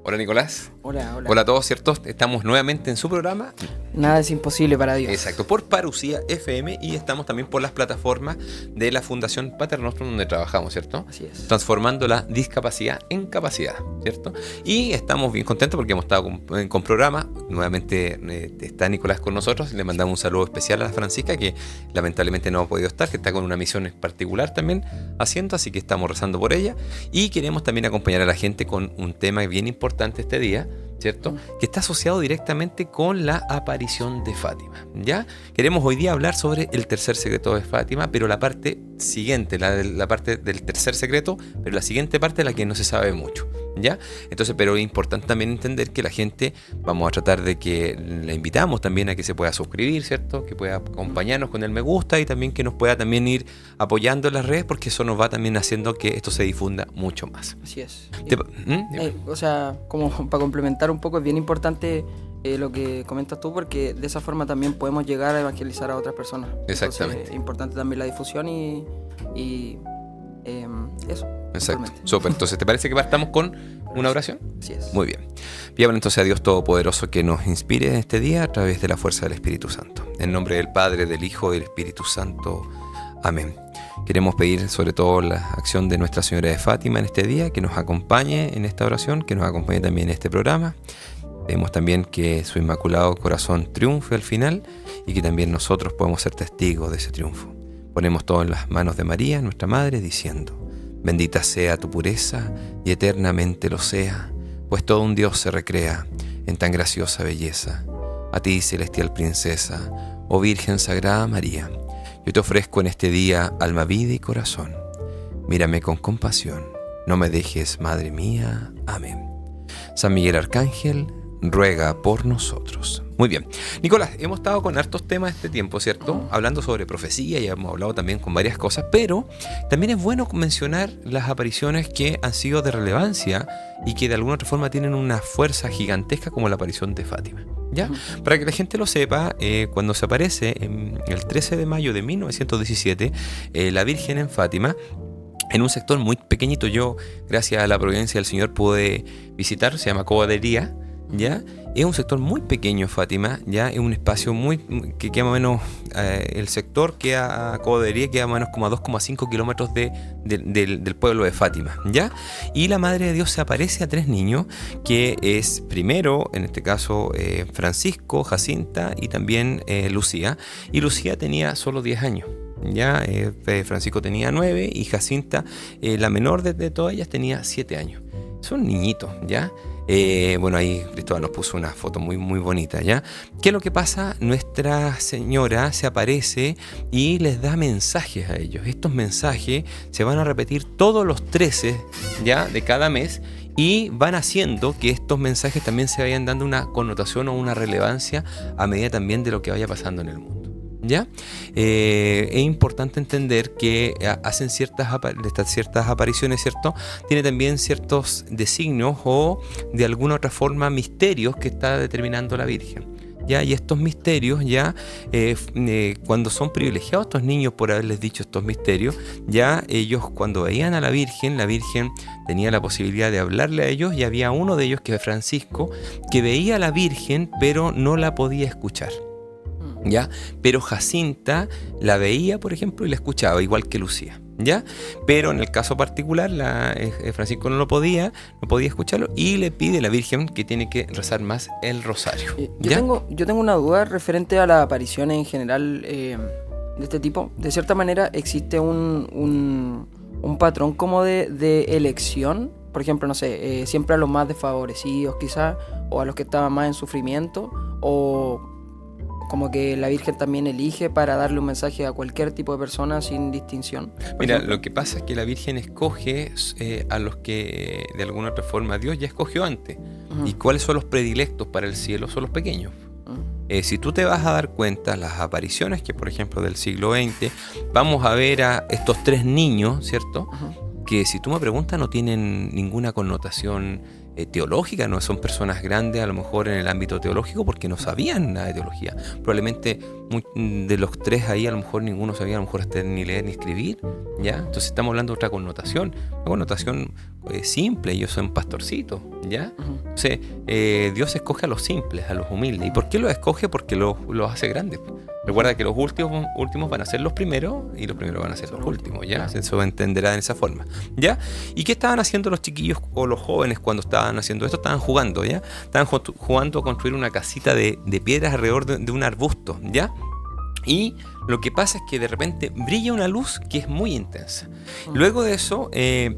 Hola Nicolás. Hola. Hola a todos, ¿cierto? Estamos nuevamente en su programa. Nada es imposible para Dios. Exacto, por Parucía FM y estamos también por las plataformas de la Fundación Pater Nostrum donde trabajamos, ¿cierto? Así es. Transformando la discapacidad en capacidad, ¿cierto? Y estamos bien contentos porque hemos estado con programa. Nuevamente está Nicolás con nosotros. Le mandamos un saludo especial a la Francisca, que lamentablemente no ha podido estar, que está con una misión en particular también haciendo, así que estamos rezando por ella. Y queremos también acompañar a la gente con un tema bien importante este día, ¿cierto? Que está asociado directamente con la aparición de Fátima, ¿ya? Queremos hoy día hablar sobre el tercer secreto de Fátima, pero la parte siguiente, la parte del tercer secreto, pero la siguiente parte es la que no se sabe mucho, ¿ya? Entonces, pero es importante también entender que la gente, vamos a tratar de que la invitamos también a que se pueda suscribir, ¿cierto? Que pueda acompañarnos con el me gusta y también que nos pueda también ir apoyando en las redes, porque eso nos va también haciendo que esto se difunda mucho más. Así es. ¿Mm? O sea, como para complementar un poco, es bien importante lo que comentas tú, porque de esa forma también podemos llegar a evangelizar a otras personas. Exactamente. Entonces, es importante también la difusión y eso. Exacto. Súper. Entonces, ¿te parece que partamos con una oración? Así es. Muy bien. Pidámosle entonces a Dios Todopoderoso que nos inspire en este día a través de la fuerza del Espíritu Santo. En nombre del Padre, del Hijo y del Espíritu Santo. Amén. Queremos pedir sobre todo la acción de Nuestra Señora de Fátima en este día, que nos acompañe en esta oración, que nos acompañe también en este programa. Pedimos también que su Inmaculado Corazón triunfe al final y que también nosotros podamos ser testigos de ese triunfo. Ponemos todo en las manos de María, nuestra Madre, diciendo: bendita sea tu pureza y eternamente lo sea, pues todo un Dios se recrea en tan graciosa belleza. A ti, celestial princesa, oh Virgen Sagrada María, yo te ofrezco en este día alma, vida y corazón. Mírame con compasión, no me dejes, Madre mía. Amén. San Miguel Arcángel, ruega por nosotros. Muy bien. Nicolás, hemos estado con hartos temas este tiempo, ¿cierto? Hablando sobre profecía y hemos hablado también con varias cosas, pero también es bueno mencionar las apariciones que han sido de relevancia y que de alguna otra forma tienen una fuerza gigantesca, como la aparición de Fátima, ¿ya? Para que la gente lo sepa, cuando se aparece el 13 de mayo de 1917, la Virgen en Fátima, en un sector muy pequeñito, yo, gracias a la providencia del Señor, pude visitar, se llama Cobadería, ¿ya? Es un sector muy pequeño, Fátima, ¿ya? Es un espacio que queda más o menos, el sector queda a Cobadería, queda más o menos como a 2,5 kilómetros del pueblo de Fátima, ¿ya? Y la Madre de Dios se aparece a 3 niños, que es primero, en este caso, Francisco, Jacinta y también Lucía. Y Lucía tenía solo 10 años. Ya, Francisco tenía 9 y Jacinta, la menor de todas ellas, tenía 7 años. Son niñitos, ¿ya? Bueno, ahí Cristóbal nos puso una foto muy, muy bonita, ¿ya? ¿Qué es lo que pasa? Nuestra Señora se aparece y les da mensajes a ellos. Estos mensajes se van a repetir todos los 13, ¿ya? De cada mes, y van haciendo que estos mensajes también se vayan dando una connotación o una relevancia a medida también de lo que vaya pasando en el mundo, ¿ya? Es importante entender que hacen ciertas apariciones, ¿cierto? Tiene también ciertos designios o de alguna otra forma misterios que está determinando la Virgen, ¿ya? Y estos misterios, ya, cuando son privilegiados estos niños por haberles dicho estos misterios, ya ellos, cuando veían a la Virgen tenía la posibilidad de hablarle a ellos, y había uno de ellos, que es Francisco, que veía a la Virgen pero no la podía escuchar, ¿ya? Pero Jacinta la veía, por ejemplo, y la escuchaba, igual que Lucía, ¿ya? Pero en el caso particular, Francisco no podía escucharlo, y le pide a la Virgen que tiene que rezar más el rosario, ¿ya? Yo tengo una duda referente a las apariciones en general de este tipo. De cierta manera, ¿existe un patrón como de elección? Por ejemplo, no sé, siempre a los más desfavorecidos quizás, o a los que estaban más en sufrimiento, o como que la Virgen también elige para darle un mensaje a cualquier tipo de persona sin distinción. Mira, lo que pasa es que la Virgen escoge a los que de alguna otra forma Dios ya escogió antes. ¿Y cuáles son los predilectos para el cielo? Son los pequeños. Si tú te vas a dar cuenta, las apariciones que, por ejemplo, del siglo XX, vamos a ver a estos 3 niños, ¿cierto? Que si tú me preguntas no tienen ninguna connotación teológica, no son personas grandes a lo mejor en el ámbito teológico porque no sabían nada de teología. Probablemente de los tres ahí a lo mejor ninguno sabía a lo mejor hasta ni leer ni escribir, ¿ya? Entonces estamos hablando de otra connotación, una connotación simple. Ellos son pastorcitos, ¿ya? Entonces Dios escoge a los simples, a los humildes. ¿Y por qué los escoge? Porque los hace grandes. Recuerda que los últimos van a ser los primeros y los primeros van a ser los últimos, ¿ya? Eso entenderá en esa forma, ¿ya? ¿Y qué estaban haciendo los chiquillos o los jóvenes cuando estaban haciendo esto? Estaban jugando, ¿ya? Estaban jugando a construir una casita de piedras alrededor de un arbusto, ¿ya? Y lo que pasa es que de repente brilla una luz que es muy intensa. Luego de eso,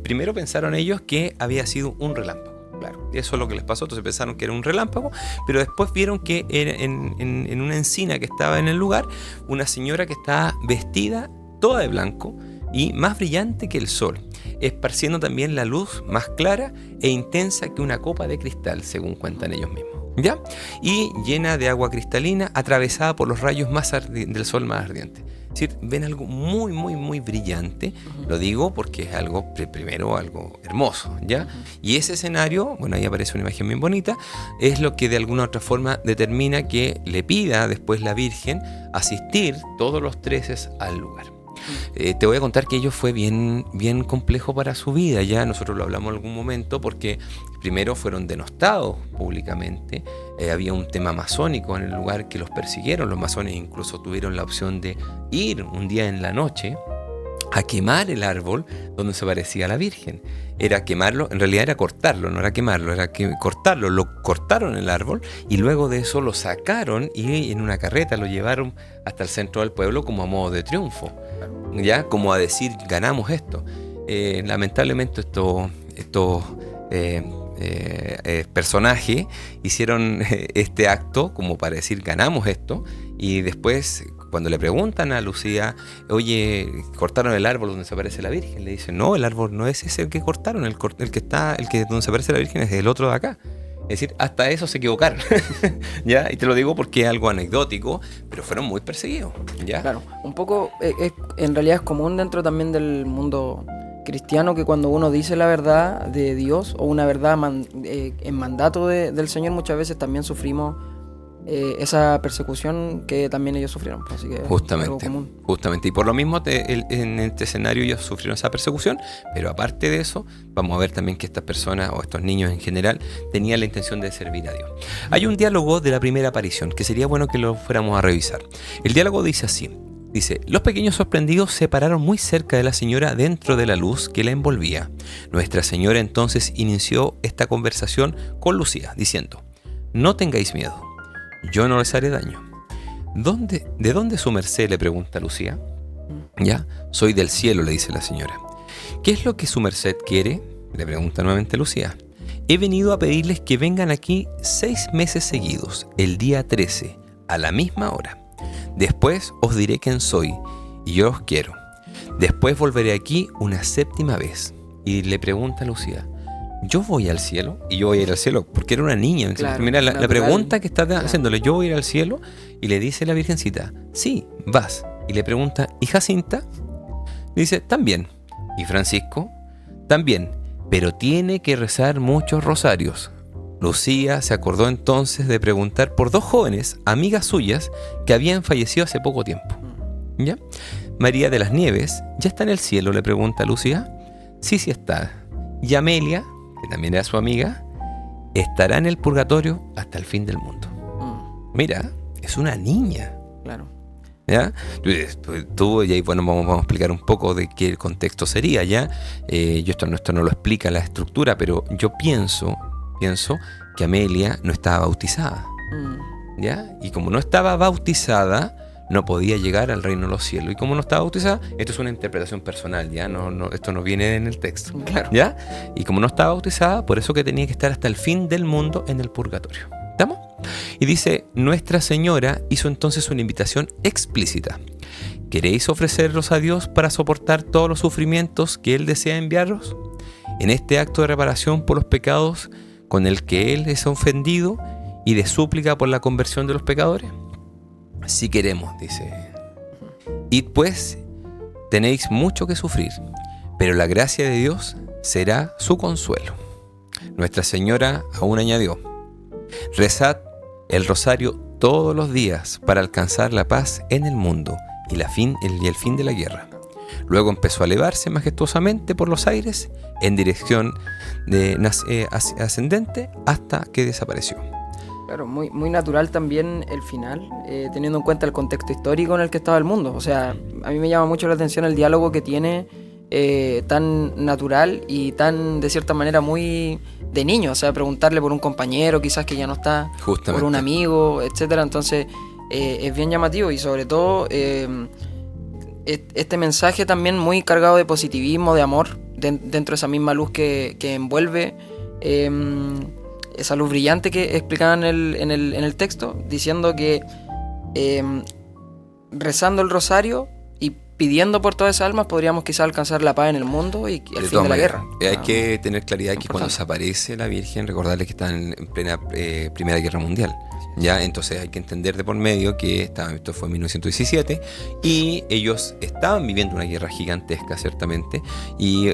primero pensaron ellos que había sido un relámpago. Claro, eso es lo que les pasó. Entonces pensaron que era un relámpago, pero después vieron que en una encina que estaba en el lugar, una señora que estaba vestida toda de blanco y más brillante que el sol, esparciendo también la luz más clara e intensa que una copa de cristal, según cuentan ellos mismos, ¿ya? Y llena de agua cristalina, atravesada por los rayos del sol más ardiente. Es decir, ven algo muy, muy, muy brillante. Lo digo porque es algo, primero, algo hermoso, ¿ya? Y ese escenario, bueno, ahí aparece una imagen bien bonita, es lo que de alguna u otra forma determina que le pida después la Virgen asistir todos los 13 al lugar. Te voy a contar que ello fue bien, bien complejo para su vida. Ya nosotros lo hablamos en algún momento porque primero fueron denostados públicamente. Había un tema masónico en el lugar que los persiguieron. Los masones incluso tuvieron la opción de ir un día en la noche a quemar el árbol donde se parecía a la Virgen. Era quemarlo, en realidad era cortarlo, no era quemarlo, era cortarlo. Lo cortaron el árbol y luego de eso lo sacaron y en una carreta lo llevaron hasta el centro del pueblo como a modo de triunfo, ¿ya? Como a decir, ganamos esto. Lamentablemente estos personajes hicieron este acto como para decir, ganamos esto, y después cuando le preguntan a Lucía, oye, cortaron el árbol donde se aparece la Virgen, le dicen, no, el árbol no es ese el que cortaron, el que donde se aparece la Virgen es el otro de acá. Es decir, hasta eso se equivocaron. ¿Ya? Y te lo digo porque es algo anecdótico, pero fueron muy perseguidos, ¿ya? Claro, un poco, en realidad es común dentro también del mundo cristiano que cuando uno dice la verdad de Dios o una verdad en mandato del Señor, muchas veces también sufrimos esa persecución que también ellos sufrieron. Así que justamente. Y por lo mismo en este escenario ellos sufrieron esa persecución, pero aparte de eso, vamos a ver también que estas personas o estos niños en general tenían la intención de servir a Dios. Hay un diálogo de la primera aparición que sería bueno que lo fuéramos a revisar. El diálogo dice así. Dice, los pequeños sorprendidos se pararon muy cerca de la señora dentro de la luz que la envolvía. Nuestra Señora entonces inició esta conversación con Lucía, diciendo, no tengáis miedo, yo no les haré daño. ¿De dónde su merced? Le pregunta Lucía. Ya, soy del cielo, le dice la señora. ¿Qué es lo que su merced quiere? Le pregunta nuevamente Lucía. He venido a pedirles que vengan aquí 6 meses seguidos, el día 13, a la misma hora. Después os diré quién soy y yo os quiero. Después volveré aquí una 7ª vez. Y le pregunta a Lucía, ¿yo voy al cielo? Y yo voy a ir al cielo, porque era una niña. Claro, mira, la pregunta que está haciéndole, ¿yo voy a ir al cielo? Y le dice la Virgencita, sí, vas. Y le pregunta, ¿y Jacinta? Dice, también. ¿Y Francisco? También, pero tiene que rezar muchos rosarios. Lucía se acordó entonces de preguntar por 2 jóvenes, amigas suyas, que habían fallecido hace poco tiempo. ¿Ya? María de las Nieves, ¿ya está en el cielo?, le pregunta Lucía. Sí está. Y Amelia, que también era su amiga, estará en el purgatorio hasta el fin del mundo. Mira, es una niña. Claro. ¿Ya? Tú, y ahí bueno, vamos a explicar un poco de qué contexto sería, ¿ya? Esto no lo explica la estructura, pero yo pienso que Amelia no estaba bautizada, ¿ya? Y como no estaba bautizada, no podía llegar al reino de los cielos. Y como no estaba bautizada, esto es una interpretación personal, ¿ya? Esto no viene en el texto, claro. ¿ya? Y como no estaba bautizada, por eso que tenía que estar hasta el fin del mundo en el purgatorio. ¿Estamos? Y dice, Nuestra Señora hizo entonces una invitación explícita. ¿Queréis ofreceros a Dios para soportar todos los sufrimientos que Él desea enviaros? En este acto de reparación por los pecados con el que Él es ofendido y de súplica por la conversión de los pecadores. Si queremos, dice. Id pues, tenéis mucho que sufrir, pero la gracia de Dios será su consuelo. Nuestra Señora aún añadió: rezad el rosario todos los días para alcanzar la paz en el mundo y el fin de la guerra. Luego empezó a elevarse majestuosamente por los aires en dirección ascendente hasta que desapareció. Claro, muy natural también el final, teniendo en cuenta el contexto histórico en el que estaba el mundo. O sea, a mí me llama mucho la atención el diálogo que tiene, tan natural y tan, de cierta manera, muy de niño. O sea, preguntarle por un compañero quizás que ya no está, Justamente. por un amigo, etcétera. Entonces, es bien llamativo y sobre todo este mensaje también muy cargado de positivismo, de amor, dentro de esa misma luz que envuelve esa luz brillante que explicaban en el texto, diciendo que rezando el rosario y pidiendo por todas esas almas podríamos quizás alcanzar la paz en el mundo y el fin de la guerra. Hay que tener claridad que cuando Importante. se aparece la Virgen, recordarles que están en plena Primera Guerra Mundial. ¿Ya? Entonces hay que entender de por medio que esto fue en 1917 y ellos estaban viviendo una guerra gigantesca, ciertamente, y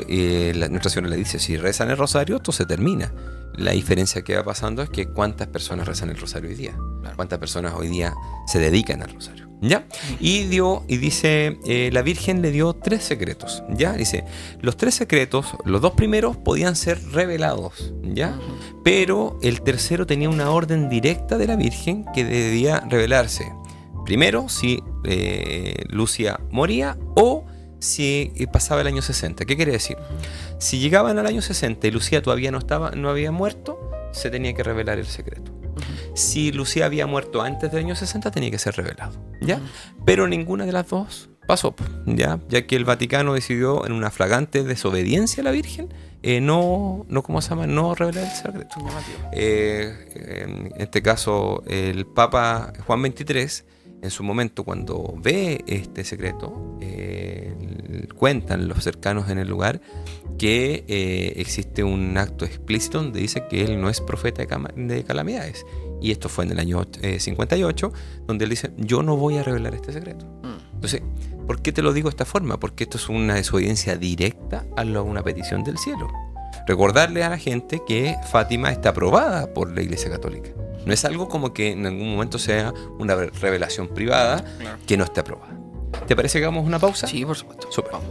Nuestra Señora le dice: si rezan el rosario, esto se termina. La diferencia que va pasando es que cuántas personas rezan el rosario hoy día, cuántas personas hoy día se dedican al rosario, ¿ya? Y dice, la Virgen le dio 3 secretos, ¿ya? Dice, los 3 secretos, los 2 primeros podían ser revelados, ¿ya? Pero el tercero tenía una orden directa de la Virgen que debía revelarse. Primero, si Lucia moría o si pasaba el año 60. ¿Qué quiere decir? Si llegaban al año 60 y Lucía todavía no había muerto, se tenía que revelar el secreto. Si Lucía había muerto antes del año 60, tenía que ser revelado, ¿ya? Pero ninguna de las dos pasó, ¿ya? Ya que el Vaticano decidió, en una flagrante desobediencia a la Virgen, no revelar el secreto. En este caso, el Papa Juan XXIII, en su momento, cuando ve este secreto, cuentan los cercanos en el lugar que existe un acto explícito donde dice que él no es profeta de calamidades. Y esto fue en el año 58, donde él dice: yo no voy a revelar este secreto. Entonces, ¿por qué te lo digo de esta forma? Porque esto es una desobediencia directa a una petición del cielo. Recordarle a la gente que Fátima está aprobada por la Iglesia Católica. No es algo como que en algún momento sea una revelación privada que no esté aprobada. ¿Te parece que hagamos una pausa? Sí, por supuesto. Súper. Vamos.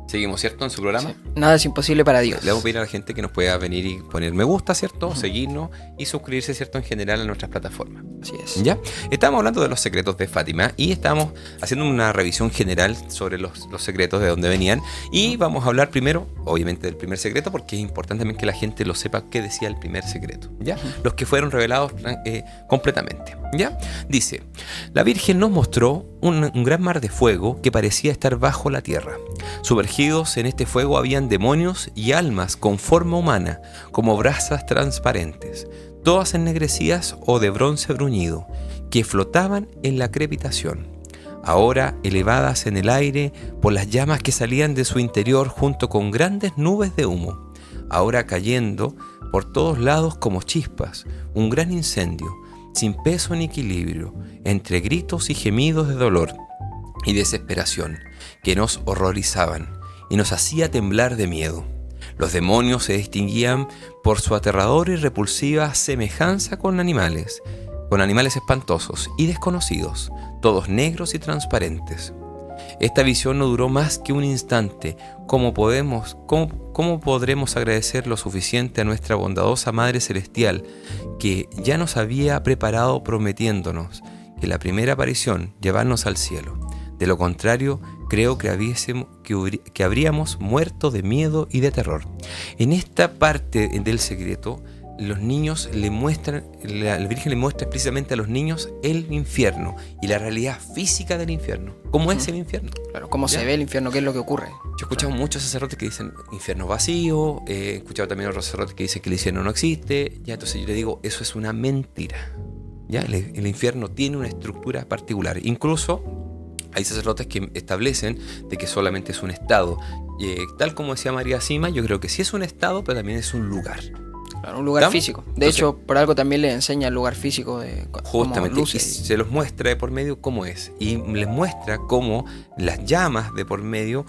Seguimos, ¿cierto? En su programa. Sí. Nada es imposible para Dios. Le vamos a pedir a la gente que nos pueda venir y poner me gusta, ¿cierto? Seguirnos y suscribirse, ¿cierto? En general a nuestras plataformas. Así es. ¿Ya? Estamos hablando de los secretos de Fátima y estamos haciendo una revisión general sobre los secretos, de dónde venían. Y vamos a hablar primero, obviamente, del primer secreto, porque es importante también que la gente lo sepa qué decía el primer secreto, ¿ya? Los que fueron revelados completamente, ¿ya? Dice: la Virgen nos mostró un gran mar de fuego que parecía estar bajo la tierra. Sumergidos en este fuego habían demonios y almas con forma humana, como brasas transparentes, todas ennegrecidas o de bronce bruñido, que flotaban en la crepitación, ahora elevadas en el aire por las llamas que salían de su interior junto con grandes nubes de humo, ahora cayendo por todos lados como chispas, un gran incendio, sin peso ni equilibrio, entre gritos y gemidos de dolor y desesperación, que nos horrorizaban y nos hacía temblar de miedo. Los demonios se distinguían por su aterradora y repulsiva semejanza con animales espantosos y desconocidos, todos negros y transparentes. Esta visión no duró más que un instante. ¿Cómo podremos agradecer lo suficiente a nuestra bondadosa Madre Celestial, que ya nos había preparado prometiéndonos que la primera aparición llevarnos al cielo? De lo contrario, creo que habríamos muerto de miedo y de terror. En esta parte del secreto, los niños la Virgen le muestra explícitamente a los niños el infierno y la realidad física del infierno. ¿Cómo es el infierno? Claro, cómo ¿Ya? se ve el infierno, qué es lo que ocurre. Yo he escuchado muchos sacerdotes que dicen infierno vacío, he escuchado también otros sacerdotes que dicen que el infierno no existe. Ya, entonces yo le digo, eso es una mentira. ¿Ya? El infierno tiene una estructura particular. Incluso hay sacerdotes que establecen de que solamente es un estado. Tal como decía María Sima, yo creo que sí es un estado, pero también es un lugar. Claro, un lugar ¿Estamos? físico. De Entonces, hecho, por algo también le enseña el lugar físico de cómo justamente, y luce. se los muestra de por medio cómo es. Y les muestra cómo las llamas de por medio,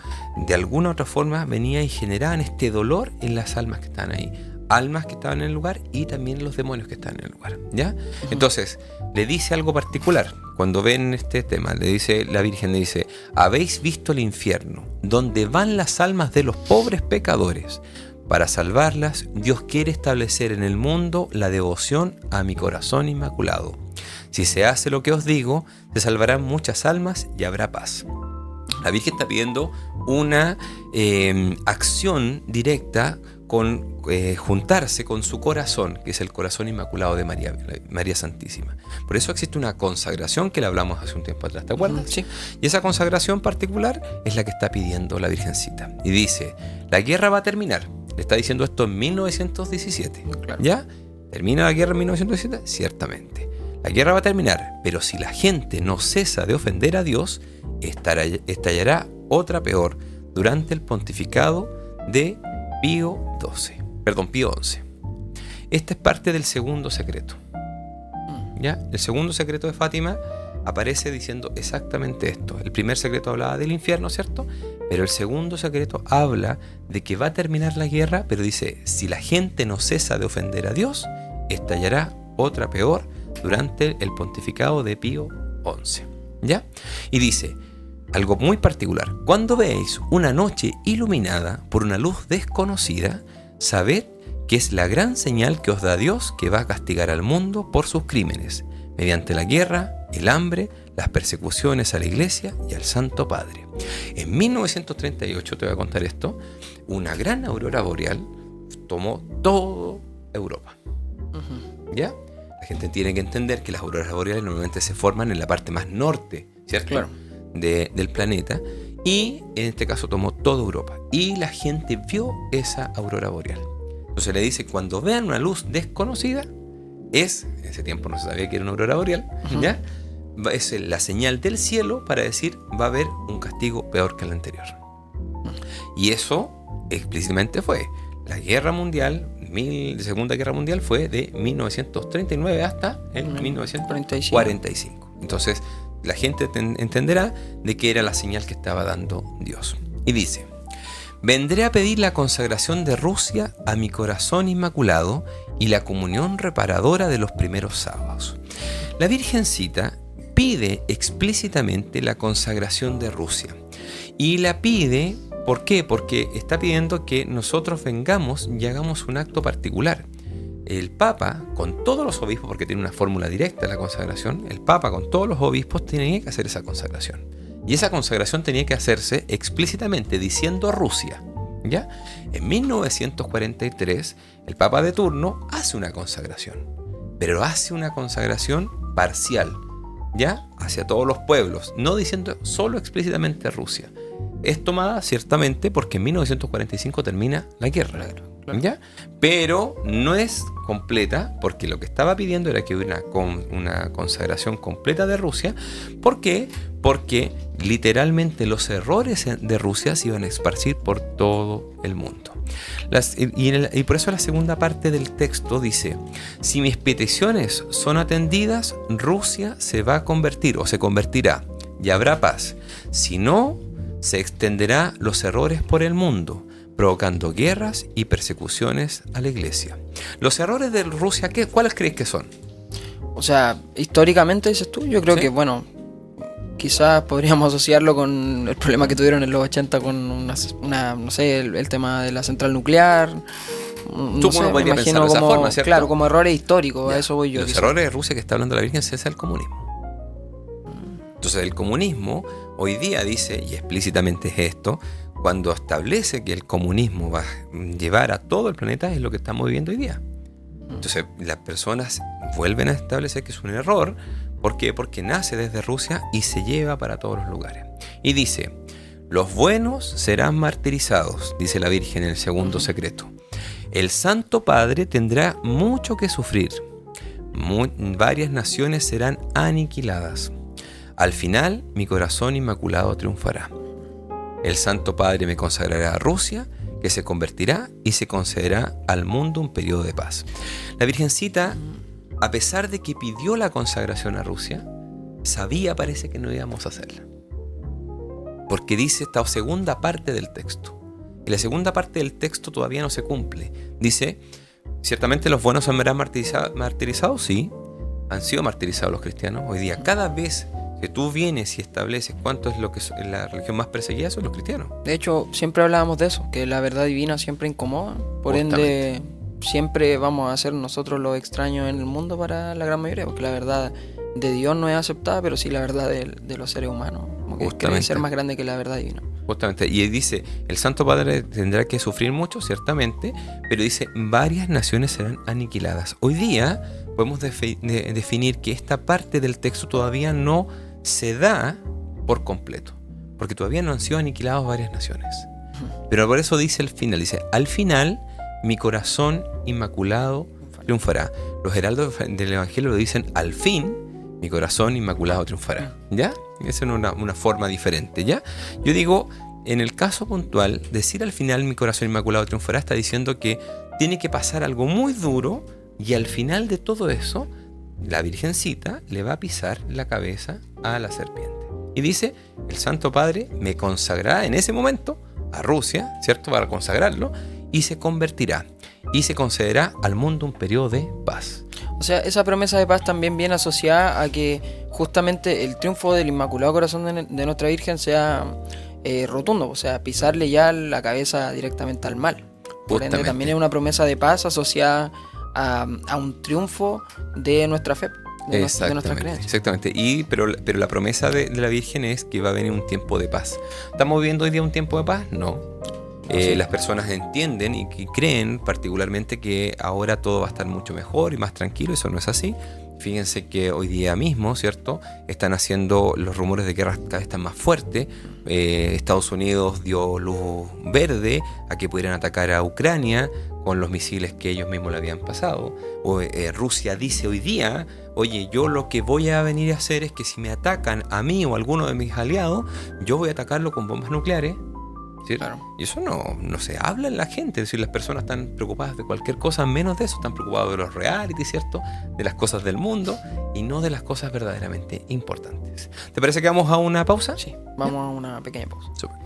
de alguna u otra forma, venían y generaban este dolor en las almas que estaban ahí. Almas que estaban en el lugar y también los demonios que estaban en el lugar. ¿Ya? Entonces, le dice algo particular. Cuando ven este tema, le dice la Virgen, le dice: habéis visto el infierno, donde van las almas de los pobres pecadores. Para salvarlas, Dios quiere establecer en el mundo la devoción a mi corazón inmaculado. Si se hace lo que os digo, se salvarán muchas almas y habrá paz. La Virgen está pidiendo una acción directa con juntarse con su corazón, que es el corazón inmaculado de María Santísima. Por eso existe una consagración que le hablamos hace un tiempo atrás, ¿te acuerdas? Sí. Y esa consagración particular es la que está pidiendo la Virgencita. Y dice: la guerra va a terminar. Le está diciendo esto en 1917. Claro. ¿Ya? ¿Termina la guerra en 1917? Ciertamente. La guerra va a terminar, pero si la gente no cesa de ofender a Dios, estallará otra peor durante el pontificado de Pío XI. Este es parte del segundo secreto. ¿Ya? El segundo secreto de Fátima aparece diciendo exactamente esto. El primer secreto hablaba del infierno, ¿cierto? Pero el segundo secreto habla de que va a terminar la guerra, pero dice: si la gente no cesa de ofender a Dios, estallará otra peor durante el pontificado de Pío XI. ¿Ya? Y dice algo muy particular: cuando veáis una noche iluminada por una luz desconocida, sabed que es la gran señal que os da Dios, que va a castigar al mundo por sus crímenes, mediante la guerra, el hambre, las persecuciones a la Iglesia y al Santo Padre. En 1938, te voy a contar esto, una gran aurora boreal tomó toda Europa. ¿Ya? La gente tiene que entender que las auroras boreales normalmente se forman en la parte más norte, ¿cierto? Claro. Del planeta, y en este caso tomó toda Europa. Y la gente vio esa aurora boreal. Entonces le dice: cuando vean una luz desconocida, en ese tiempo no se sabía que era una aurora boreal, ¿ya? Es la señal del cielo para decir: va a haber un castigo peor que el anterior. Y eso explícitamente fue la guerra mundial, Segunda Guerra Mundial fue de 1939 hasta el 1945. Entonces la gente entenderá de que era la señal que estaba dando Dios. Y dice: vendré a pedir la consagración de Rusia a mi corazón inmaculado y la comunión reparadora de los primeros sábados. La Virgencita pide explícitamente la consagración de Rusia. Y la pide, ¿por qué? Porque está pidiendo que nosotros vengamos y hagamos un acto particular. El Papa, con todos los obispos, porque tiene una fórmula directa de la consagración, el Papa con todos los obispos tenía que hacer esa consagración. Y esa consagración tenía que hacerse explícitamente diciendo a Rusia, ¿ya? En 1943, el Papa de turno hace una consagración, pero hace una consagración parcial, ¿ya? Hacia todos los pueblos, no diciendo solo explícitamente a Rusia. Es tomada ciertamente porque en 1945 termina la guerra, ¿ya? Pero no es completa, porque lo que estaba pidiendo era que hubiera una consagración completa de Rusia. ¿Por qué? Porque literalmente los errores de Rusia se iban a esparcir por todo el mundo. Y por eso la segunda parte del texto dice: si mis peticiones son atendidas, Rusia se va a convertir o se convertirá y habrá paz. Si no, se extenderá los errores por el mundo, provocando guerras y persecuciones a la Iglesia. Los errores de Rusia, ¿cuáles crees que son? O sea, históricamente, dices tú, yo creo ¿Sí? que, bueno, quizás podríamos asociarlo con el problema que tuvieron en los 80 con no sé, el tema de la central nuclear. No sé, me imagino como, forma, ¿cierto? Claro, como errores históricos, Ya. a eso voy yo. Los errores de Rusia que está hablando la Virgen es el comunismo. Entonces el comunismo hoy día dice, y explícitamente es esto, cuando establece que el comunismo va a llevar a todo el planeta, es lo que estamos viviendo hoy día. Entonces las personas vuelven a establecer que es un error. ¿Por qué? Porque nace desde Rusia y se lleva para todos los lugares. Y dice: los buenos serán martirizados, dice la Virgen en el segundo secreto. El Santo Padre tendrá mucho que sufrir. Varias naciones serán aniquiladas. Al final, mi corazón inmaculado triunfará. El Santo Padre me consagrará a Rusia que se convertirá y se concederá al mundo un periodo de paz. La Virgencita, a pesar de que pidió la consagración a Rusia, sabía, parece, que no íbamos a hacerla. Porque dice esta segunda parte del texto. Y la segunda parte del texto todavía no se cumple. Dice, ciertamente los buenos serán martirizados, sí. Han sido martirizados los cristianos. Hoy día, cada vez que tú vienes y estableces cuánto es lo que es la religión más perseguida, son los cristianos. De hecho, siempre hablábamos de eso, que la verdad divina siempre incomoda. Por ende, siempre vamos a ser nosotros los extraños en el mundo para la gran mayoría, porque la verdad de Dios no es aceptada, pero sí la verdad de los seres humanos. Como que cree ser más grande que la verdad divina. Justamente, y dice, el Santo Padre tendrá que sufrir mucho, ciertamente, pero dice, varias naciones serán aniquiladas. Hoy día podemos definir que esta parte del texto todavía no se da por completo, porque todavía no han sido aniquiladas varias naciones. Pero por eso dice al final, dice, al final mi corazón inmaculado triunfará. Los heraldos del Evangelio lo dicen, al fin mi corazón inmaculado triunfará. ¿Ya? Esa es una forma diferente, ¿ya? Yo digo, en el caso puntual, decir al final mi corazón inmaculado triunfará está diciendo que tiene que pasar algo muy duro y al final de todo eso, la Virgencita le va a pisar la cabeza a la serpiente. Y dice, el Santo Padre me consagrará en ese momento a Rusia, ¿cierto? Para consagrarlo, y se convertirá. Y se concederá al mundo un periodo de paz. O sea, esa promesa de paz también viene asociada a que justamente el triunfo del Inmaculado Corazón de Nuestra Virgen sea rotundo, o sea, pisarle ya la cabeza directamente al mal. Por ende, también es una promesa de paz asociada a un triunfo de nuestra fe, de nuestras creencias. Exactamente, pero la promesa de la Virgen es que va a venir un tiempo de paz. ¿Estamos viviendo hoy día un tiempo de paz? No. Sí. Las personas entienden y creen particularmente que ahora todo va a estar mucho mejor y más tranquilo. Eso no es así. Fíjense que hoy día mismo, ¿cierto? Están haciendo los rumores de guerra cada vez están más fuertes. Estados Unidos dio luz verde a que pudieran atacar a Ucrania con los misiles que ellos mismos le habían pasado. Rusia dice hoy día, oye, yo lo que voy a venir a hacer es que si me atacan a mí o a alguno de mis aliados, yo voy a atacarlo con bombas nucleares. ¿Sí? Claro. Y eso no se habla en la gente. Es decir, las personas están preocupadas de cualquier cosa menos de eso. Están preocupados de los reality, ¿cierto? De las cosas del mundo y no de las cosas verdaderamente importantes. ¿Te parece que vamos a una pausa? Sí, vamos a una pequeña pausa. Súper.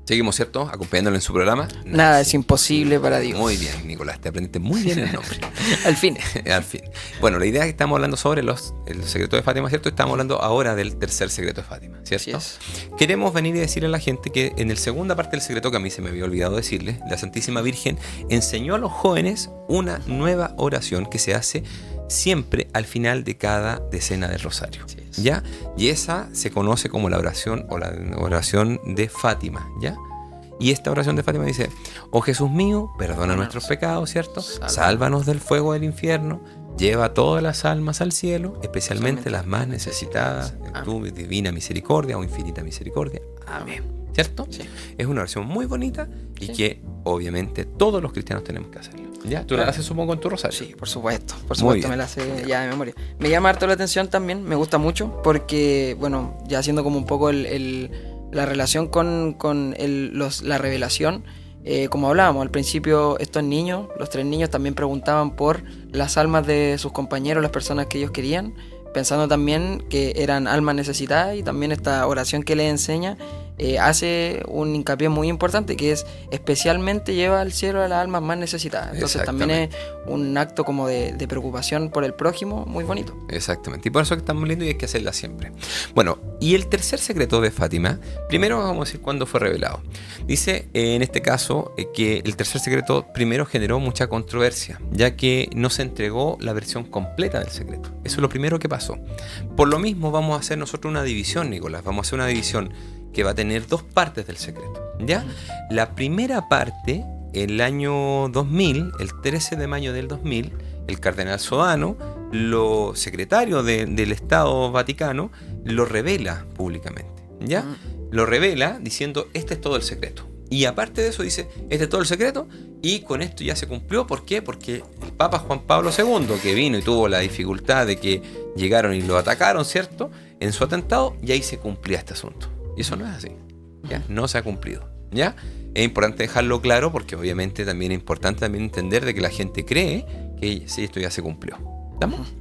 Seguimos, ¿cierto? Acompañándolo en su programa. Nada es imposible para Dios. Muy bien, Nicolás, te aprendiste muy bien el nombre. Al fin. Al fin. Bueno, la idea es que estamos hablando sobre el secreto de Fátima, ¿cierto? Estamos hablando ahora del tercer secreto de Fátima, ¿cierto? Así es. Queremos venir y decirle a la gente que en la segunda parte del secreto, que a mí se me había olvidado decirle, la Santísima Virgen enseñó a los jóvenes una nueva oración que se hace siempre al final de cada decena del rosario, ¿ya? Y esa se conoce como la oración o la oración de Fátima, ¿ya? Y esta oración de Fátima dice, oh Jesús mío, perdona nuestros pecados, ¿cierto? Sálvanos del fuego del infierno, lleva todas las almas al cielo, especialmente las más necesitadas de tu divina misericordia o infinita misericordia. Amén. ¿Cierto? Sí. Es una oración muy bonita y que obviamente todos los cristianos tenemos que hacerlo. ¿Ya? ¿Tú la haces, supongo, en tu rosario? Sí, por supuesto me la sé ya de memoria. Me llama harto la atención también, me gusta mucho porque, bueno, ya haciendo como un poco la relación con la revelación, como hablábamos al principio, estos niños, los 3 niños también preguntaban por las almas de sus compañeros, las personas que ellos querían, pensando también que eran almas necesitadas, y también esta oración que les enseña hace un hincapié muy importante, que es especialmente lleva al cielo a las almas más necesitadas. Entonces también es un acto como de preocupación por el prójimo muy bonito. Exactamente, y por eso es que está muy lindo y hay que hacerla siempre. Bueno, y el tercer secreto de Fátima, primero vamos a decir cuándo fue revelado. Dice en este caso que el tercer secreto primero generó mucha controversia, ya que no se entregó la versión completa del secreto. Eso es lo primero que pasó. Por lo mismo vamos a hacer nosotros una división, Nicolás. Vamos a hacer una división que va a tener 2 partes del secreto, ¿ya? La primera parte, el año 2000, el 13 de mayo del 2000, el cardenal Sodano, secretario del Estado Vaticano, lo revela públicamente, ¿ya? Lo revela diciendo, este es todo el secreto. Y aparte de eso dice, este es todo el secreto, y con esto ya se cumplió. ¿Por qué? Porque el Papa Juan Pablo II, que vino y tuvo la dificultad de que llegaron y lo atacaron, ¿cierto? En su atentado, y ahí se cumplía este asunto. Y eso no es así, ¿ya? No se ha cumplido, ¿ya? Es importante dejarlo claro porque obviamente también es importante también entender de que la gente cree que sí, esto ya se cumplió. ¿Estamos?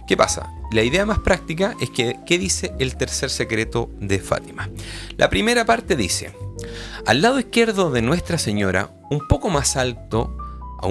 ¿Qué pasa? La idea más práctica es que, ¿qué dice el tercer secreto de Fátima? La primera parte dice, al lado izquierdo de Nuestra Señora, un poco más alto, a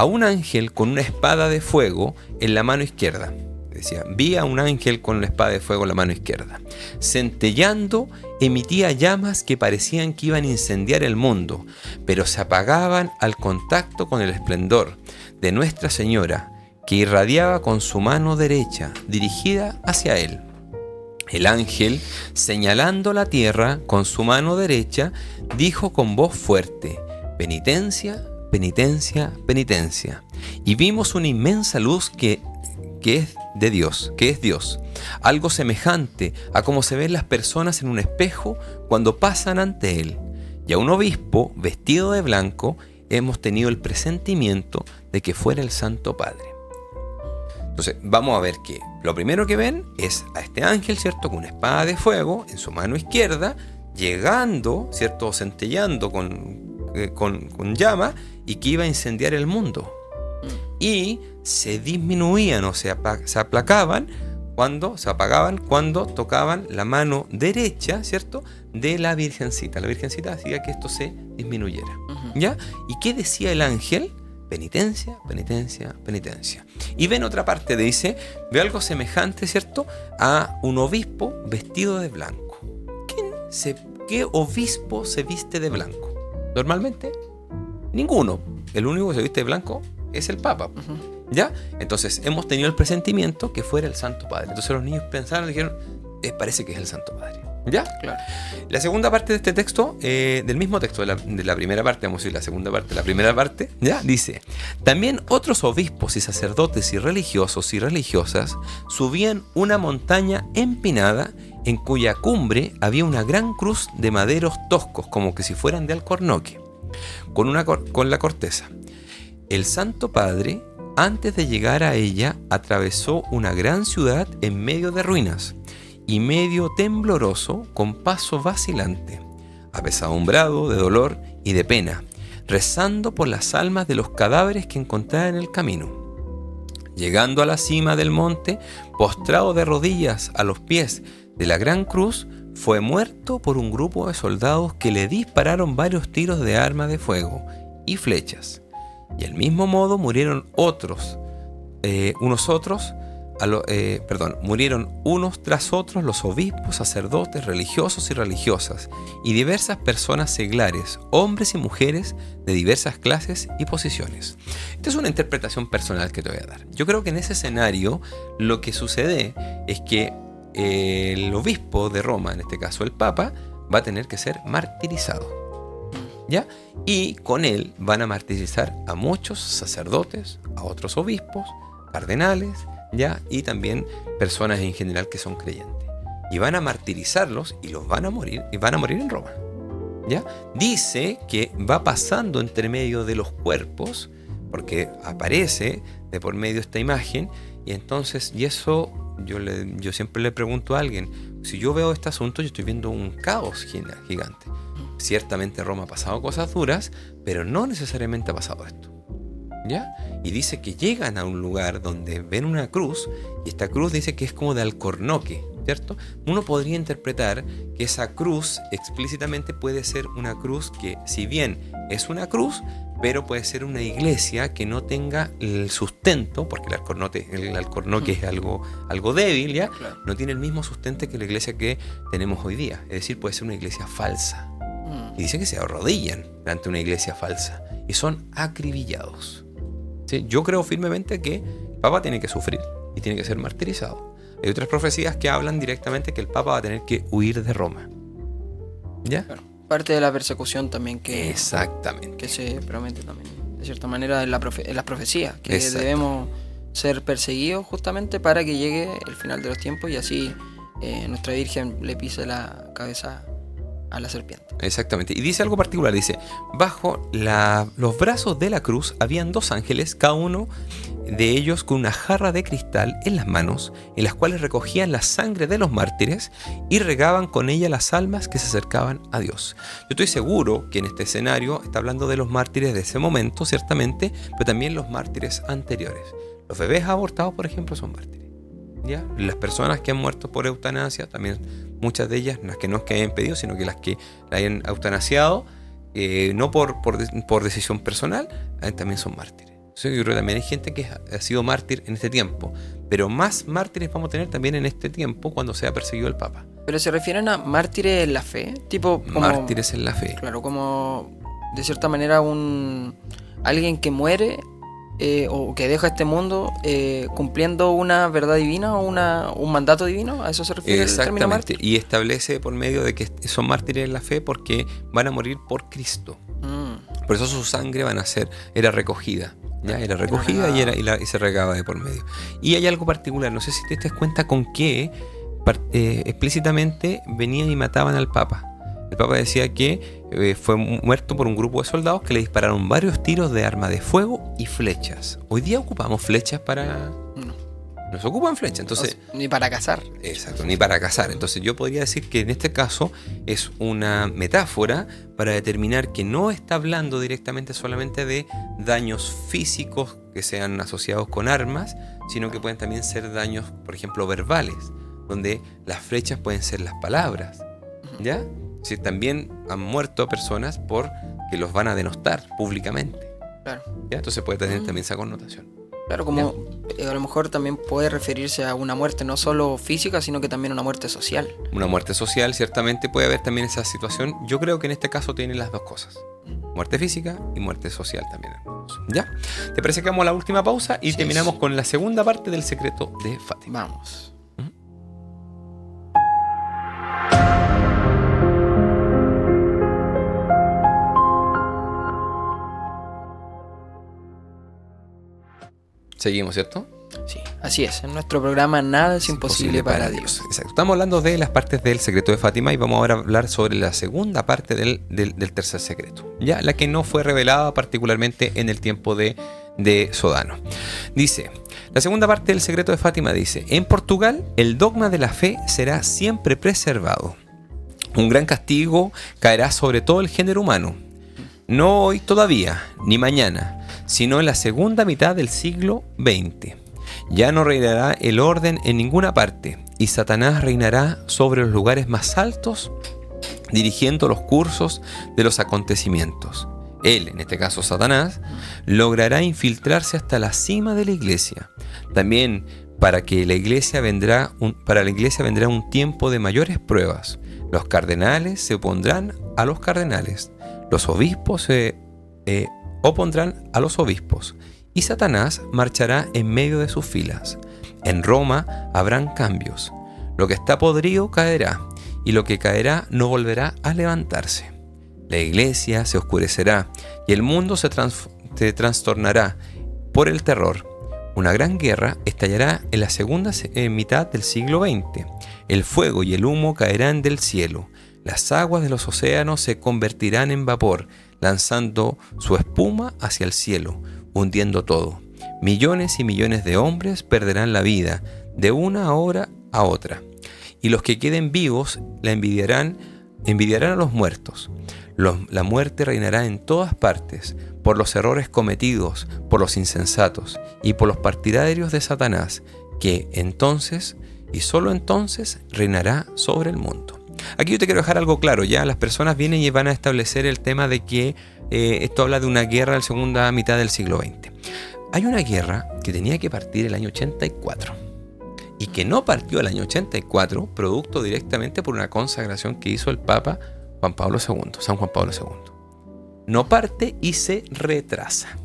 un ángel con una espada de fuego en la mano izquierda. Decía, vi a un ángel con una espada de fuego en la mano izquierda. Centellando, emitía llamas que parecían que iban a incendiar el mundo, pero se apagaban al contacto con el esplendor de Nuestra Señora, que irradiaba con su mano derecha, dirigida hacia él. El ángel, señalando la tierra con su mano derecha, dijo con voz fuerte, penitencia, penitencia, penitencia. Y vimos una inmensa luz que es de Dios, que es Dios. Algo semejante a como se ven las personas en un espejo cuando pasan ante él. Y a un obispo vestido de blanco hemos tenido el presentimiento de que fuera el Santo Padre. Entonces vamos a ver que lo primero que ven es a este ángel, ¿cierto? Con una espada de fuego en su mano izquierda, llegando, ¿cierto? Centellando con llama y que iba a incendiar el mundo. Y se disminuían o se apagaban cuando tocaban la mano derecha, ¿cierto? De la Virgencita. La Virgencita hacía que esto se disminuyera. ¿Ya? ¿Y qué decía el ángel? Penitencia, penitencia, penitencia. Y ven otra parte, dice, ve algo semejante, ¿cierto? A un obispo vestido de blanco. ¿Qué obispo se viste de blanco? Normalmente, ninguno. El único que se viste de blanco es el Papa. ¿Ya? Entonces, hemos tenido el presentimiento que fuera el Santo Padre. Entonces los niños pensaron, dijeron, parece que es el Santo Padre. ¿Ya? Claro. La segunda parte de este texto, del mismo texto, de la primera parte, vamos a decir la segunda parte, la primera parte, ¿ya? Dice, también otros obispos y sacerdotes y religiosos y religiosas subían una montaña empinada en cuya cumbre había una gran cruz de maderos toscos, como que si fueran de alcornoque, con la corteza. El Santo Padre, antes de llegar a ella, atravesó una gran ciudad en medio de ruinas, y medio tembloroso, con paso vacilante, apesadumbrado de dolor y de pena, rezando por las almas de los cadáveres que encontraba en el camino. Llegando a la cima del monte, postrado de rodillas a los pies de la gran cruz, fue muerto por un grupo de soldados que le dispararon varios tiros de arma de fuego y flechas. Y del mismo modo murieron murieron unos tras otros los obispos, sacerdotes, religiosos y religiosas, y diversas personas seglares, hombres y mujeres de diversas clases y posiciones. Esta es una interpretación personal que te voy a dar. Yo creo que en ese escenario lo que sucede es que el obispo de Roma, en este caso el Papa, va a tener que ser martirizado, ¿ya? Y con él van a martirizar a muchos sacerdotes, a otros obispos, cardenales, ¿ya? Y también personas en general que son creyentes. Y van a martirizarlos y van a morir en Roma, ¿ya? Dice que va pasando entre medio de los cuerpos, porque aparece de por medio esta imagen, y entonces, y eso yo siempre le pregunto a alguien, si yo veo este asunto, yo estoy viendo un caos gigante. Ciertamente Roma ha pasado cosas duras, pero no necesariamente ha pasado esto, ¿ya? Y dice que llegan a un lugar donde ven una cruz, y esta cruz dice que es como de alcornoque, ¿cierto? Uno podría interpretar que esa cruz explícitamente puede ser una cruz que, si bien es una cruz, pero puede ser una iglesia que no tenga el sustento, porque el alcornoque es algo débil, ¿ya? Claro. No tiene el mismo sustento que la iglesia que tenemos hoy día. Es decir, puede ser una iglesia falsa. Y dice que se arrodillan ante una iglesia falsa y son acribillados. ¿Sí? Yo creo firmemente que el Papa tiene que sufrir y tiene que ser martirizado. Hay otras profecías que hablan directamente que el Papa va a tener que huir de Roma. ¿Ya? Claro. Parte de la persecución también que... Exactamente. Que se promete también, de cierta manera, en las profecías. Que debemos ser perseguidos justamente para que llegue el final de los tiempos y así nuestra Virgen le pise la cabeza la serpiente. Exactamente. Y dice algo particular, dice, bajo los brazos de la cruz habían 2 ángeles, cada uno de ellos con una jarra de cristal en las manos, en las cuales recogían la sangre de los mártires y regaban con ella las almas que se acercaban a Dios. Yo estoy seguro que en este escenario está hablando de los mártires de ese momento, ciertamente, pero también los mártires anteriores. Los bebés abortados, por ejemplo, son mártires. ¿Ya? Las personas que han muerto por eutanasia, también muchas de ellas, las que no es que hayan pedido, sino que las que la hayan eutanasiado, no por decisión personal, también son mártires. Yo creo que también hay gente que ha sido mártir en este tiempo, pero más mártires vamos a tener también en este tiempo cuando sea perseguido el Papa. ¿Pero se refieren a mártires en la fe? Tipo como, mártires en la fe. Claro, como de cierta manera alguien que muere o que deja este mundo cumpliendo una verdad divina o un mandato divino. ¿A eso se refiere el término mártir? Y establece por medio de que son mártires en la fe porque van a morir por Cristo. Por eso su sangre era recogida. Ya era recogida y se regaba de por medio. Y hay algo particular, no sé si te das cuenta con qué explícitamente venían y mataban al Papa. El Papa decía que fue muerto por un grupo de soldados que le dispararon varios tiros de arma de fuego y flechas. Hoy día ocupamos flechas para... Nos ocupan flechas, entonces... Ni para cazar. Exacto, ni para cazar. Entonces yo podría decir que en este caso es una metáfora para determinar que no está hablando directamente solamente de daños físicos que sean asociados con armas, sino que pueden también ser daños, por ejemplo, verbales, donde las flechas pueden ser las palabras, ¿ya? Si también han muerto personas que los van a denostar públicamente. Claro. ¿Ya? Entonces puede tener también esa connotación. Claro, como a lo mejor también puede referirse a una muerte no solo física, sino que también una muerte social. Una muerte social, ciertamente puede haber también esa situación. Yo creo que en este caso tiene las dos cosas. Muerte física y muerte social también. ¿Ya? ¿Te parece que vamos a la última pausa y terminamos con la segunda parte del secreto de Fátima? Vamos. Seguimos, ¿cierto? Sí, así es. En nuestro programa Nada es imposible para Dios. Exacto. Estamos hablando de las partes del secreto de Fátima y vamos ahora a hablar sobre la segunda parte del tercer secreto. Ya, la que no fue revelada particularmente en el tiempo de Sodano. Dice, la segunda parte del secreto de Fátima dice: en Portugal el dogma de la fe será siempre preservado. Un gran castigo caerá sobre todo el género humano. No hoy todavía, ni mañana, sino en la segunda mitad del siglo XX. Ya no reinará el orden en ninguna parte, y Satanás reinará sobre los lugares más altos, dirigiendo los cursos de los acontecimientos. Él, en este caso Satanás, logrará infiltrarse hasta la cima de la iglesia. También para la iglesia vendrá un tiempo de mayores pruebas. Los cardenales se opondrán a los cardenales, los obispos se opondrán a los obispos, y Satanás marchará en medio de sus filas. En Roma habrán cambios. Lo que está podrido caerá, y lo que caerá no volverá a levantarse. La iglesia se oscurecerá, y el mundo se trastornará por el terror. Una gran guerra estallará en la segunda mitad del siglo XX. El fuego y el humo caerán del cielo. Las aguas de los océanos se convertirán en vapor, lanzando su espuma hacia el cielo, hundiendo todo. Millones y millones de hombres perderán la vida de una hora a otra. Y los que queden vivos la envidiarán a los muertos. La muerte reinará en todas partes, por los errores cometidos, por los insensatos y por los partidarios de Satanás, que entonces, y solo entonces, reinará sobre el mundo. Aquí yo te quiero dejar algo claro, ya las personas vienen y van a establecer el tema de que esto habla de una guerra en la segunda mitad del siglo XX. Hay una guerra que tenía que partir el año 84 y que no partió el año 84, producto directamente por una consagración que hizo el Papa San Juan Pablo II. No parte y se retrasa.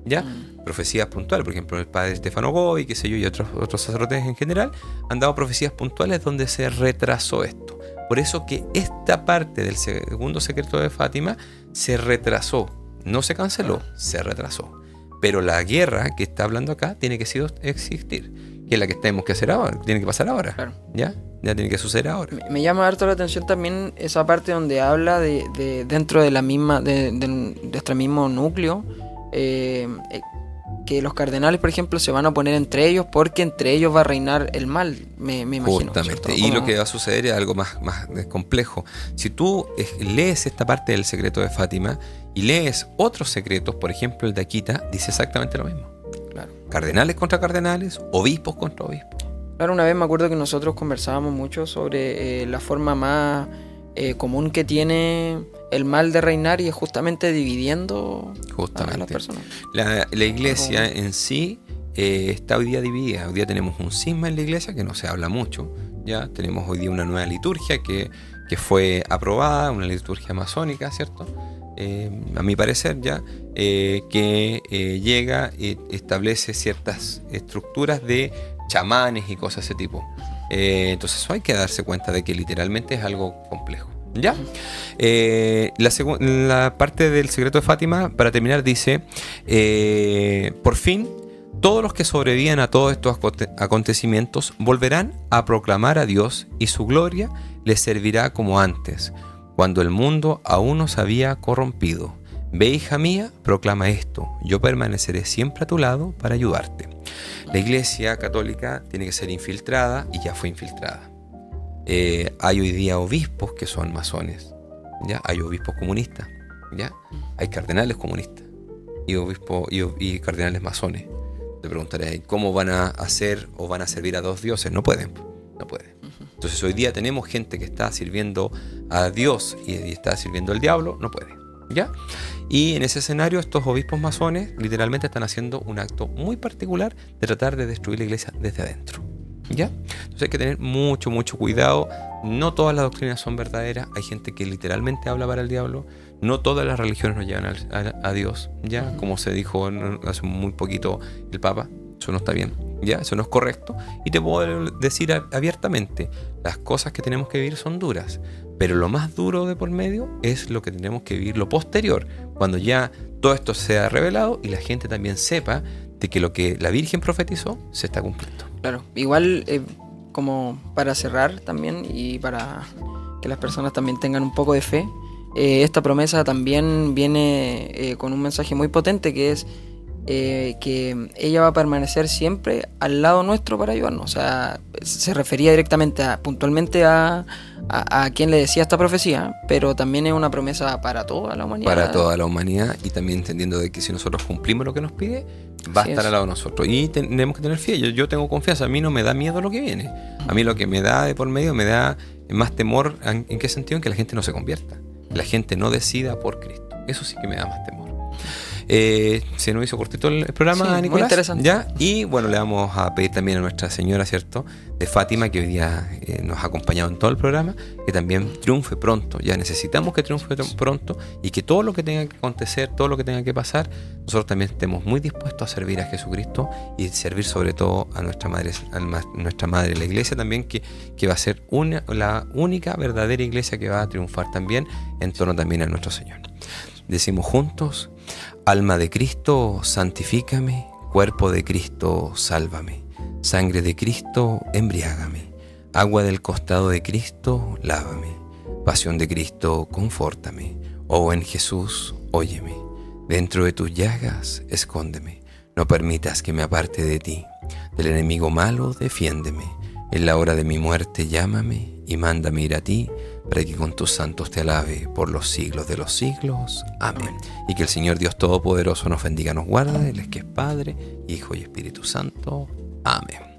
¿Ya? Profecías puntuales, por ejemplo el padre Stefano Goy, qué sé yo, y otros sacerdotes en general han dado profecías puntuales donde se retrasó esto. Por eso que esta parte del segundo secreto de Fátima se retrasó, no se canceló, se retrasó. Pero la guerra que está hablando acá tiene que existir, que es la que tenemos que hacer ahora, tiene que pasar ahora. Claro. ¿Ya? Ya tiene que suceder ahora. Me llama harto la atención también esa parte donde habla de dentro de la misma, de nuestro mismo núcleo, que los cardenales, por ejemplo, se van a poner entre ellos porque entre ellos va a reinar el mal, me imagino. Justamente. Y lo que va a suceder es algo más complejo. Si tú lees esta parte del secreto de Fátima y lees otros secretos, por ejemplo el de Akita, dice exactamente lo mismo. Claro. Cardenales contra cardenales, obispos contra obispos. Claro, una vez me acuerdo que nosotros conversábamos mucho sobre la forma más común que tiene el mal de reinar, y es justamente dividiendo a las personas. La iglesia en sí está hoy día dividida. Hoy día tenemos un cisma en la iglesia que no se habla mucho. Ya tenemos hoy día una nueva liturgia que fue aprobada, una liturgia masónica, ¿cierto? A mi parecer ya, que llega y establece ciertas estructuras de chamanes y cosas de ese tipo. Entonces hay que darse cuenta de que literalmente es algo complejo. ¿Ya? La parte del secreto de Fátima, para terminar, dice: por fin, todos los que sobrevivan a todos estos acontecimientos volverán a proclamar a Dios, y su gloria les servirá como antes, cuando el mundo aún no se había corrompido. Ve, hija mía, proclama esto: yo permaneceré siempre a tu lado para ayudarte. La Iglesia Católica tiene que ser infiltrada, y ya fue infiltrada. Hay hoy día obispos que son masones, ¿ya? Hay obispos comunistas, ¿ya? Hay cardenales comunistas y obispos y cardenales masones. Te preguntaré, ¿cómo van a hacer o van a servir a dos dioses? No pueden. Entonces hoy día tenemos gente que está sirviendo a Dios y está sirviendo al diablo, no puede, ¿ya? Y en ese escenario estos obispos masones literalmente están haciendo un acto muy particular de tratar de destruir la iglesia desde adentro, ¿ya? Entonces hay que tener mucho cuidado. No todas las doctrinas son verdaderas. Hay gente que literalmente habla para el diablo. No todas las religiones nos llevan a Dios, ¿ya? Como se dijo hace muy poquito el Papa. Eso no está bien, ¿ya? Eso no es correcto. Y te puedo decir abiertamente, las cosas que tenemos que vivir son duras, pero lo más duro de por medio es lo que tenemos que vivir, lo posterior, cuando ya todo esto sea revelado y la gente también sepa de que lo que la Virgen profetizó se está cumpliendo. Claro, igual como para cerrar también y para que las personas también tengan un poco de fe, esta promesa también viene con un mensaje muy potente, que es que ella va a permanecer siempre al lado nuestro para ayudarnos. O sea, se refería directamente puntualmente a quien le decía esta profecía, pero también es una promesa para toda la humanidad. Para toda la humanidad, y también entendiendo de que si nosotros cumplimos lo que nos pide, va a estar al lado de nosotros. Y tenemos que tener fe. Yo tengo confianza. A mí no me da miedo lo que viene. A mí lo que me da de por medio me da más temor. ¿En qué sentido? En que la gente no se convierta. La gente no decida por Cristo. Eso sí que me da más temor. Se nos hizo cortito el programa, sí, Nicolás. Muy interesante. ¿Ya? Y bueno, le vamos a pedir también a Nuestra Señora, ¿cierto?, de Fátima, que hoy día nos ha acompañado en todo el programa, que también triunfe pronto. Ya necesitamos que triunfe pronto, y que todo lo que tenga que acontecer, todo lo que tenga que pasar, nosotros también estemos muy dispuestos a servir a Jesucristo y servir sobre todo a nuestra madre, la Iglesia también, que va a ser la única verdadera Iglesia que va a triunfar también en torno también a nuestro Señor. Decimos juntos: alma de Cristo, santifícame; cuerpo de Cristo, sálvame; sangre de Cristo, embriágame; agua del costado de Cristo, lávame; pasión de Cristo, confórtame; oh buen Jesús, óyeme; dentro de tus llagas, escóndeme; no permitas que me aparte de ti; del enemigo malo, defiéndeme; en la hora de mi muerte, llámame y mándame ir a ti, para que con tus santos te alabe por los siglos de los siglos. Amén. Y que el Señor Dios Todopoderoso nos bendiga, nos guarde, Él es que es Padre, Hijo y Espíritu Santo. Amén.